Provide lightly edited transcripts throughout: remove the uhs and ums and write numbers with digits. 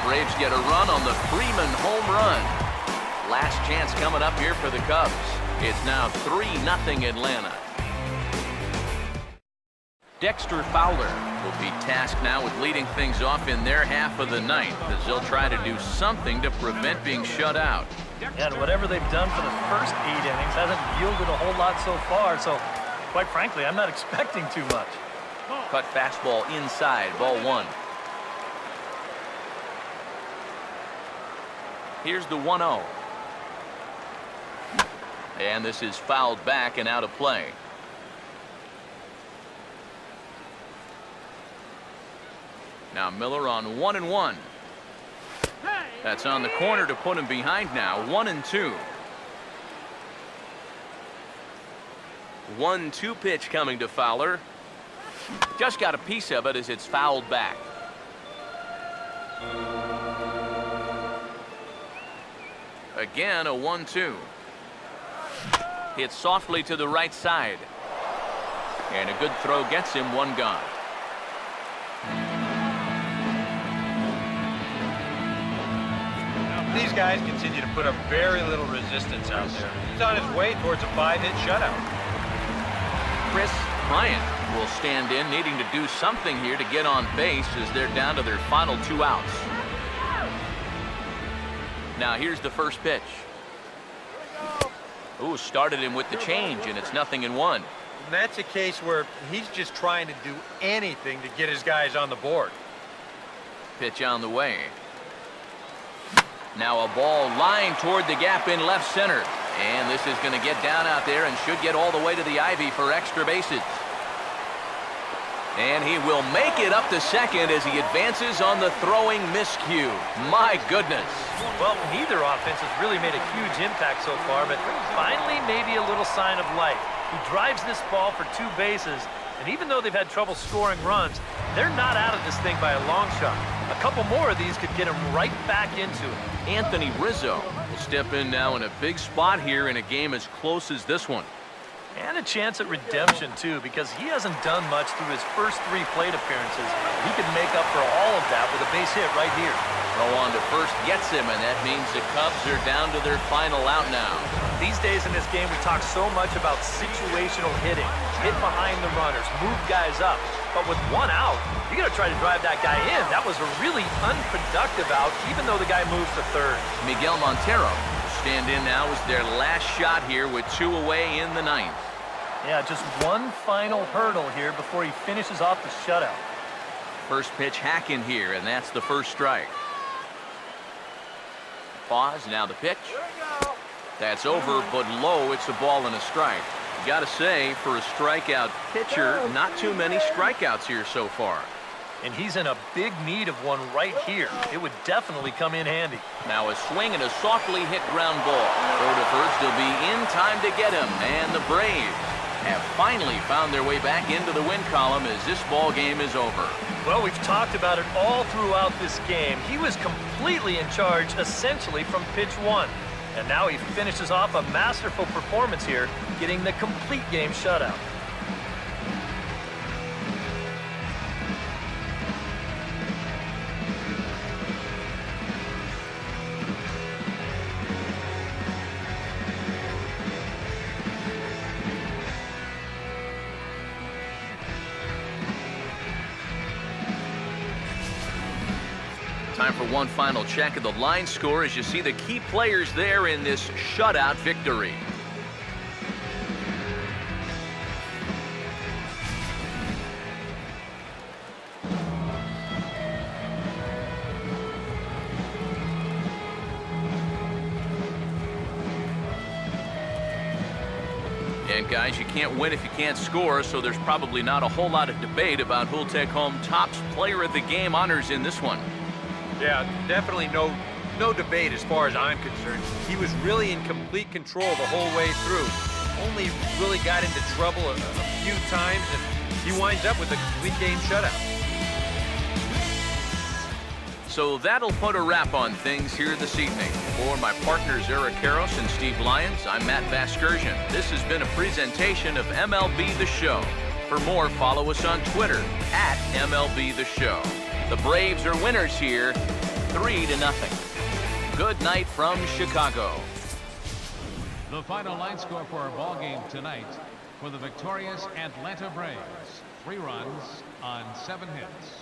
Braves get a run on the Freeman home run. Last chance coming up here for the Cubs. It's now 3-0 Atlanta. Dexter Fowler will be tasked now with leading things off in their half of the ninth as they'll try to do something to prevent being shut out. And whatever they've done for the first 8 innings hasn't yielded a whole lot so far, so quite frankly, I'm not expecting too much. Cut fastball inside, ball 1. Here's the 1-0. And this is fouled back and out of play. Now Miller on 1-1. That's on the corner to put him behind now. 1-2. 1-2 pitch coming to Fowler. Just got a piece of it as it's fouled back. Again, a 1-2. Hit softly to the right side. And a good throw gets him 1 gone. These guys continue to put up very little resistance out there. He's on his way towards a 5-hit shutout. Chris Bryant will stand in, needing to do something here to get on base as they're down to their final 2 outs. Now here's the first pitch. Ooh, started him with the change, and it's 0-1. And that's a case where he's just trying to do anything to get his guys on the board. Pitch on the way. Now a ball lined toward the gap in left center. And this is going to get down out there and should get all the way to the ivy for extra bases. And he will make it up to second as he advances on the throwing miscue. My goodness. Well, neither offense has really made a huge impact so far, but finally maybe a little sign of life. He drives this ball for 2 bases, and even though they've had trouble scoring runs, they're not out of this thing by a long shot. A couple more of these could get him right back into it. Anthony Rizzo will step in now in a big spot here in a game as close as this one. And a chance at redemption, too, because he hasn't done much through his first 3 plate appearances. He could make up for all of that with a base hit right here. Throw on to first gets him, and that means the Cubs are down to their final out now. These days in this game, we talk so much about situational hitting. Hit behind the runners, move guys up. But with 1 out, you got to try to drive that guy in. That was a really unproductive out, even though the guy moves to third. Miguel Montero will stand in now as their last shot here with 2 away in the 9th. Yeah, just 1 final hurdle here before he finishes off the shutout. First pitch hack in here, and that's the first strike. Pause, now the pitch. That's over, but low. It's a ball and a strike. You got to say, for a strikeout pitcher, not too many strikeouts here so far. And he's in a big need of one right here. It would definitely come in handy. Now a swing and a softly hit ground ball. Throw to first, he'll be in time to get him. And the Braves have finally found their way back into the win column as this ball game is over. Well, we've talked about it all throughout this game. He was completely in charge, essentially, from pitch 1. And now he finishes off a masterful performance here, getting the complete game shutout. Time for one final check of the line score as you see the key players there in this shutout victory. And guys, you can't win if you can't score, so there's probably not a whole lot of debate about who'll take home top player of the game honors in this one. Yeah, definitely no debate as far as I'm concerned. He was really in complete control the whole way through. Only really got into trouble a few times, and he winds up with a complete game shutout. So that'll put a wrap on things here this evening. For my partners Eric Karros and Steve Lyons, I'm Matt Vasgersian. This has been a presentation of MLB The Show. For more, follow us on Twitter @MLB The Show. The Braves are winners here 3-0. Good night from Chicago. The final line score for our ball game tonight for the victorious Atlanta Braves. 3 runs on 7 hits.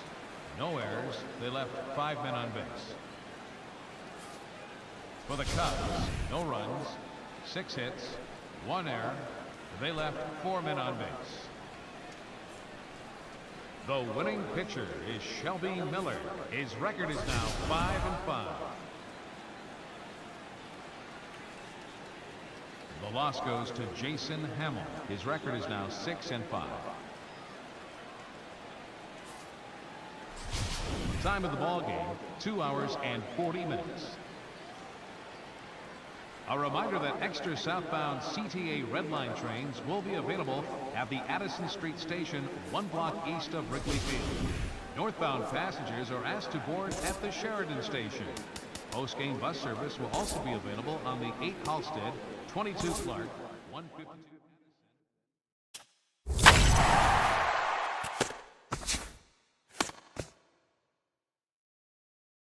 No errors. They left 5 men on base. For the Cubs, no runs, 6 hits, 1 error. They left 4 men on base. The winning pitcher is Shelby Miller. His record is now 5-5. The loss goes to Jason Hamill. His record is now 6-5. Time of the ball game, 2 hours and 40 minutes. A reminder that extra southbound CTA Red Line trains will be available at the Addison Street station 1 block east of Wrigley Field. Northbound passengers are asked to board at the Sheridan station. Post-game bus service will also be available on the 8 Halstead, 22 Clark, 152.